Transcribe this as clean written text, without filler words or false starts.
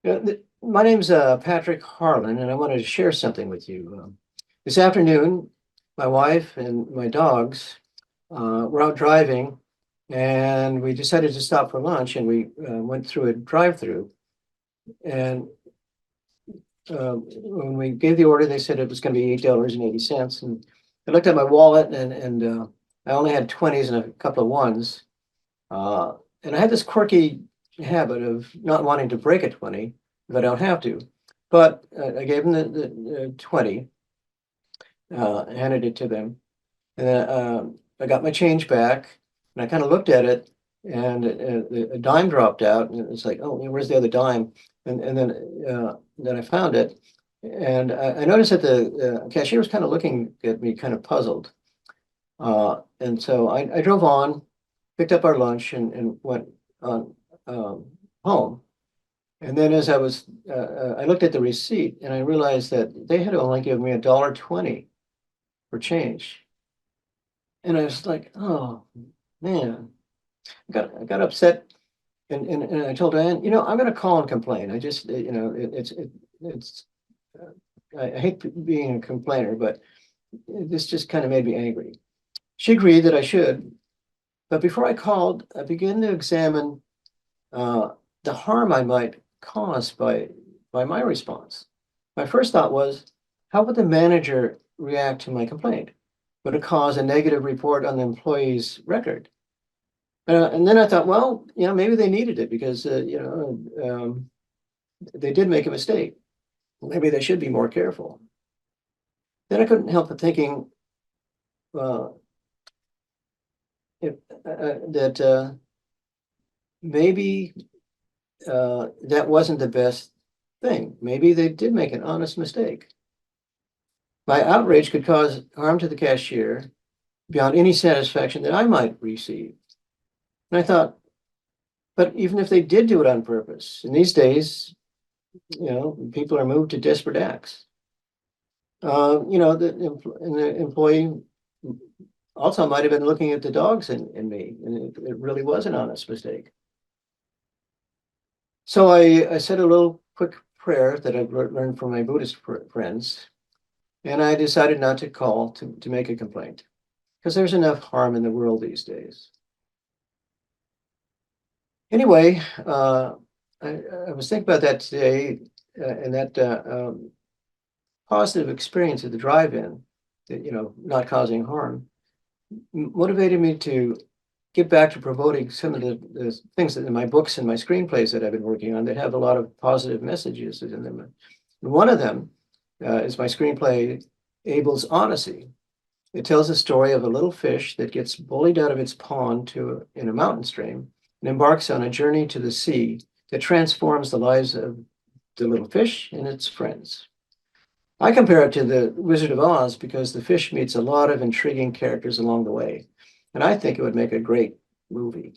My name's Patrick Harlan, and I wanted to share something with you. This afternoon, my wife and my dogs were out driving, and we decided to stop for lunch, and we went through a drive-through. And when we gave the order, they said it was going to be $8.80. And I looked at my wallet, and I only had 20s and a couple of ones. Uh, and I had this quirky habit of not wanting to break a 20 if I don't have to. But I gave them the 20, handed it to them. And then I got my change back, and I kind of looked at it, and a dime dropped out, and it was like, oh, where's the other dime? And then I found it, and I noticed that the cashier was kind of looking at me, kind of puzzled. And so I drove on, picked up our lunch, and went on home. And then as I looked at the receipt, and I realized that they had only given me $1.20 for change. And I was like, oh man, I got upset, and I told Diane, I'm going to call and complain. I just, it's I hate being a complainer, but this just kind of made me angry. She agreed that I should, but before I called, I began to examine uh, the harm I might cause by my response. My first thought was, how would the manager react to my complaint? Would it cause a negative report on the employee's record? And then I thought, well, maybe they needed it because, they did make a mistake. Maybe they should be more careful. Then I couldn't help but thinking uh, if, that maybe that wasn't the best thing. Maybe they did make an honest mistake. My outrage could cause harm to the cashier beyond any satisfaction that I might receive. And I thought, but even if they did do it on purpose, in these days, people are moved to desperate acts. The employee also might have been looking at the dogs in me, and it really was an honest mistake. So I said a little quick prayer that I've learned from my Buddhist friends, and I decided not to call to make a complaint because there's enough harm in the world these days. Anyway, I was thinking about that today, and that positive experience at the drive-in, not causing harm, motivated me to get back to promoting some of the things that in my books and my screenplays that I've been working on that have a lot of positive messages in them. And one of them is my screenplay, Abel's Odyssey. It tells the story of a little fish that gets bullied out of its pond in a mountain stream and embarks on a journey to the sea that transforms the lives of the little fish and its friends. I compare it to the Wizard of Oz because the fish meets a lot of intriguing characters along the way, and I think it would make a great movie.